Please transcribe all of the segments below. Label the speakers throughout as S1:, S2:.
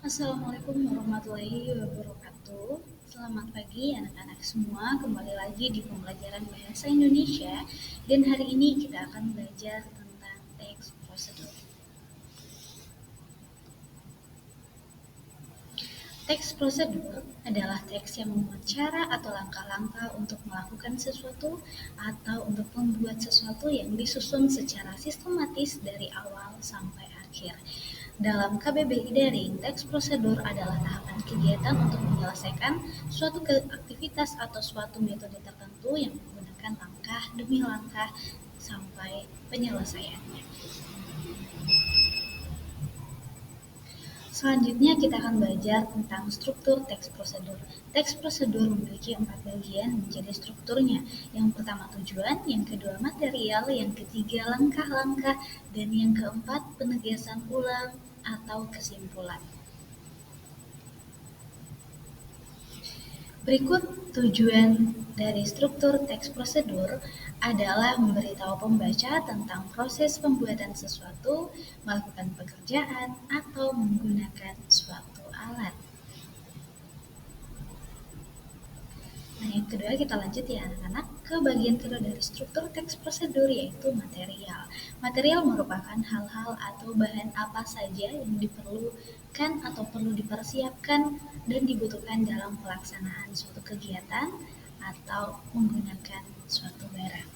S1: Assalamualaikum warahmatullahi wabarakatuh. Selamat pagi anak-anak semua, kembali lagi di pembelajaran Bahasa Indonesia. Dan hari ini kita akan belajar tentang teks prosedur. Teks prosedur adalah teks yang memuat cara atau langkah-langkah untuk melakukan sesuatu atau untuk membuat sesuatu yang disusun secara sistematis dari awal sampai akhir. Dalam KBBI Daring, teks prosedur adalah tahapan kegiatan untuk menyelesaikan suatu aktivitas atau suatu metode tertentu yang menggunakan langkah demi langkah sampai penyelesaiannya. Selanjutnya kita akan belajar tentang struktur teks prosedur. Teks prosedur memiliki 4 bagian menjadi strukturnya. Yang pertama tujuan, yang kedua material, yang ketiga langkah-langkah, dan yang keempat penegasan ulang atau kesimpulan. Berikut tujuan dari struktur teks prosedur adalah memberitahu pembaca tentang proses pembuatan sesuatu, melakukan pekerjaan, atau menggunakan suatu alat. Nah, yang kedua kita lanjut ya anak-anak ke bagian kedua dari struktur teks prosedur yaitu material. Material merupakan hal-hal atau bahan apa saja yang diperlukan atau perlu dipersiapkan dan dibutuhkan dalam pelaksanaan suatu kegiatan atau menggunakan suatu barang.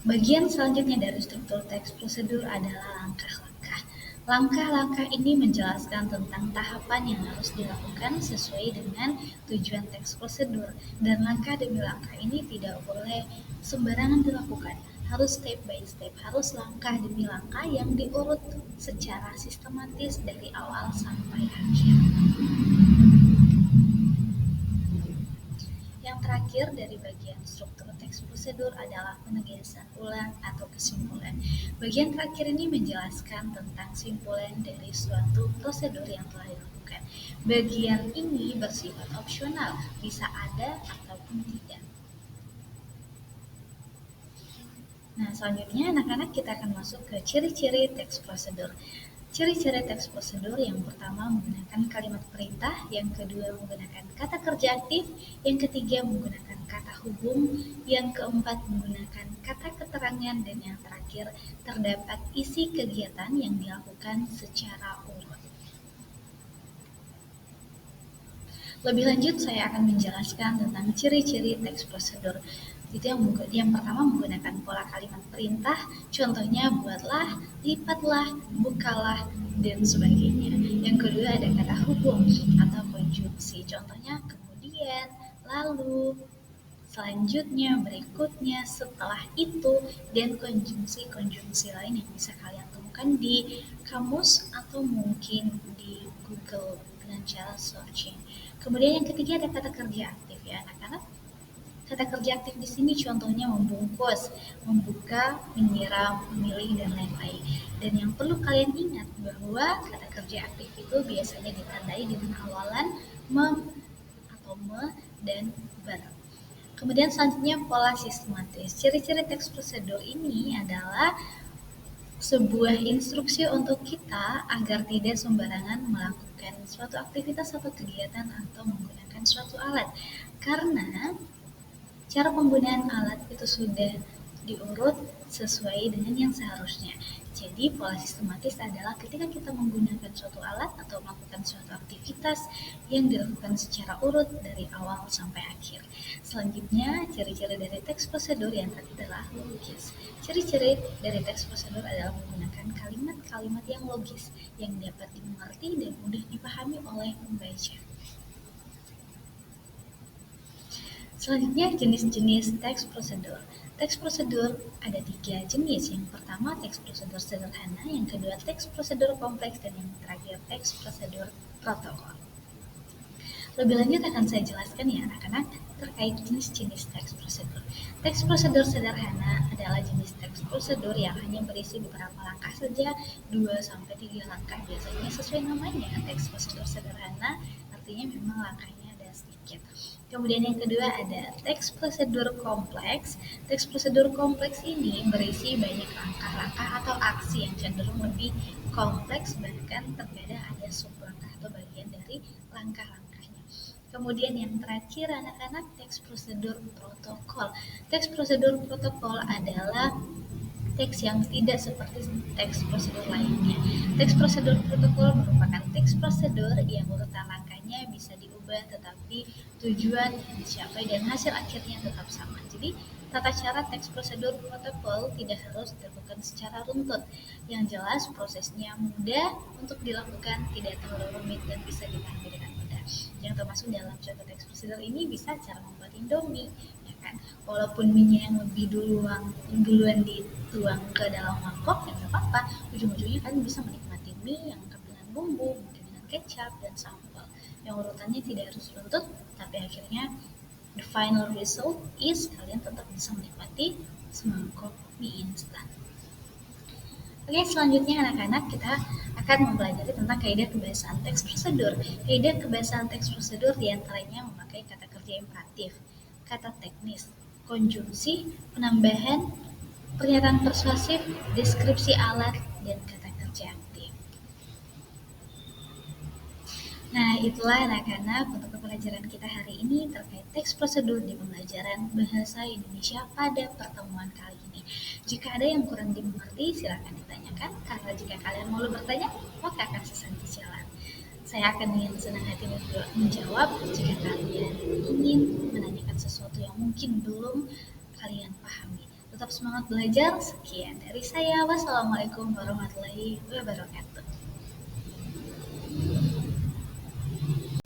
S1: Bagian selanjutnya dari struktur teks prosedur adalah langkah-langkah. Langkah-langkah ini menjelaskan tentang tahapan yang harus dilakukan sesuai dengan tujuan teks prosedur, dan langkah demi langkah ini tidak boleh sembarangan dilakukan, harus step by step, harus langkah demi langkah yang diurut secara sistematis dari awal sampai akhir. Yang terakhir dari bagian struktur teks prosedur adalah penegasan ulang atau kesimpulan. Bagian terakhir ini menjelaskan tentang simpulan dari suatu prosedur yang telah dilakukan. Bagian ini bersifat opsional, bisa ada ataupun tidak. Nah, selanjutnya anak-anak kita akan masuk ke ciri-ciri teks prosedur. Ciri-ciri teks prosedur yang pertama menggunakan kalimat perintah, yang kedua menggunakan kata kerja aktif, yang ketiga menggunakan kata hubung, yang keempat menggunakan kata keterangan, dan yang terakhir terdapat isi kegiatan yang dilakukan secara urut. Lebih lanjut saya akan menjelaskan tentang ciri-ciri teks prosedur. Itu yang pertama menggunakan pola kalimat perintah, contohnya buatlah, lipatlah, bukalah, dan sebagainya. Yang kedua ada kata hubung atau konjungsi, contohnya kemudian, lalu, selanjutnya, berikutnya, setelah itu, dan konjungsi-konjungsi lain yang bisa kalian temukan di kamus atau mungkin di Google dengan cara searching. Kemudian yang ketiga ada kata kerja aktif ya anak-anak. Kata kerja aktif di sini contohnya membungkus, membuka, menyiram, memilih, dan lain-lain. Dan yang perlu kalian ingat bahwa kata kerja aktif itu biasanya ditandai dengan awalan mem atau me dan ber. Kemudian selanjutnya pola sistematis. Ciri-ciri teks prosedur ini adalah sebuah instruksi untuk kita agar tidak sembarangan melakukan suatu aktivitas atau kegiatan atau menggunakan suatu alat. Karena cara penggunaan alat itu sudah diurut sesuai dengan yang seharusnya. Jadi pola sistematis adalah ketika kita menggunakan suatu alat atau melakukan suatu aktivitas yang dilakukan secara urut dari awal sampai akhir. Selanjutnya, ciri-ciri dari teks prosedur yang tadi adalah logis. Ciri-ciri dari teks prosedur adalah menggunakan kalimat-kalimat yang logis, yang dapat dimengerti dan mudah dipahami oleh pembaca. Selanjutnya, jenis-jenis teks prosedur. Teks prosedur ada 3 jenis. Yang pertama, teks prosedur sederhana, yang kedua, teks prosedur kompleks, dan yang terakhir, teks prosedur protokol. Lebih lanjut akan saya jelaskan ya anak-anak terkait jenis-jenis teks prosedur. Teks prosedur sederhana adalah jenis teks prosedur yang hanya berisi beberapa langkah saja, 2-3 langkah biasanya sesuai namanya. Teks prosedur sederhana artinya memang langkahnya ada sedikit. Kemudian yang kedua ada teks prosedur kompleks. Teks prosedur kompleks ini berisi banyak langkah-langkah atau aksi yang cenderung lebih kompleks, bahkan terkadang ada sublangkah atau bagian dari langkah-langkahnya. Kemudian yang terakhir anak-anak teks prosedur protokol. Teks prosedur protokol adalah teks yang tidak seperti teks prosedur lainnya. Teks prosedur protokol merupakan teks prosedur yang urutan langkahnya bisa diubah tetapi tujuan yang dicapai dan hasil akhirnya tetap sama. Jadi, tata cara teks prosedur protokol tidak harus dilakukan secara runtut. Yang jelas prosesnya mudah untuk dilakukan, tidak terlalu rumit dan bisa dipahami dengan mudah. Yang termasuk dalam contoh teks prosedur ini bisa cara membuat Indomie, ya kan? Walaupun minyak yang lebih duluan dituang ke dalam mangkok ya nggak apa-apa, ujung-ujungnya kan bisa menikmati mie yang lengkap dengan bumbu, mungkin dengan kecap dan sambal. Yang urutannya tidak harus runtut, tapi akhirnya the final result is kalian tetap bisa menikmati semangkok mie instan. Oke, selanjutnya anak-anak kita akan mempelajari tentang kaidah kebahasaan teks prosedur. Kaidah kebahasaan teks prosedur diantaranya memakai kata kerja imperatif, kata teknis, konjungsi, penambahan, pernyataan persuasif, deskripsi alat, dan kata kerja aktif. Nah, itulah anak-anak untuk pembelajaran kita hari ini terkait teks prosedur di pembelajaran Bahasa Indonesia pada pertemuan kali ini. Jika ada yang kurang dimengerti, silakan ditanyakan, karena jika kalian mau bertanya, maka akan sesanti jalan. Saya akan dengan senang hati menjawab jika kalian ingin menanyakan sesuatu yang mungkin belum kalian pahami. Tetap semangat belajar. Sekian dari saya. Wassalamualaikum warahmatullahi wabarakatuh.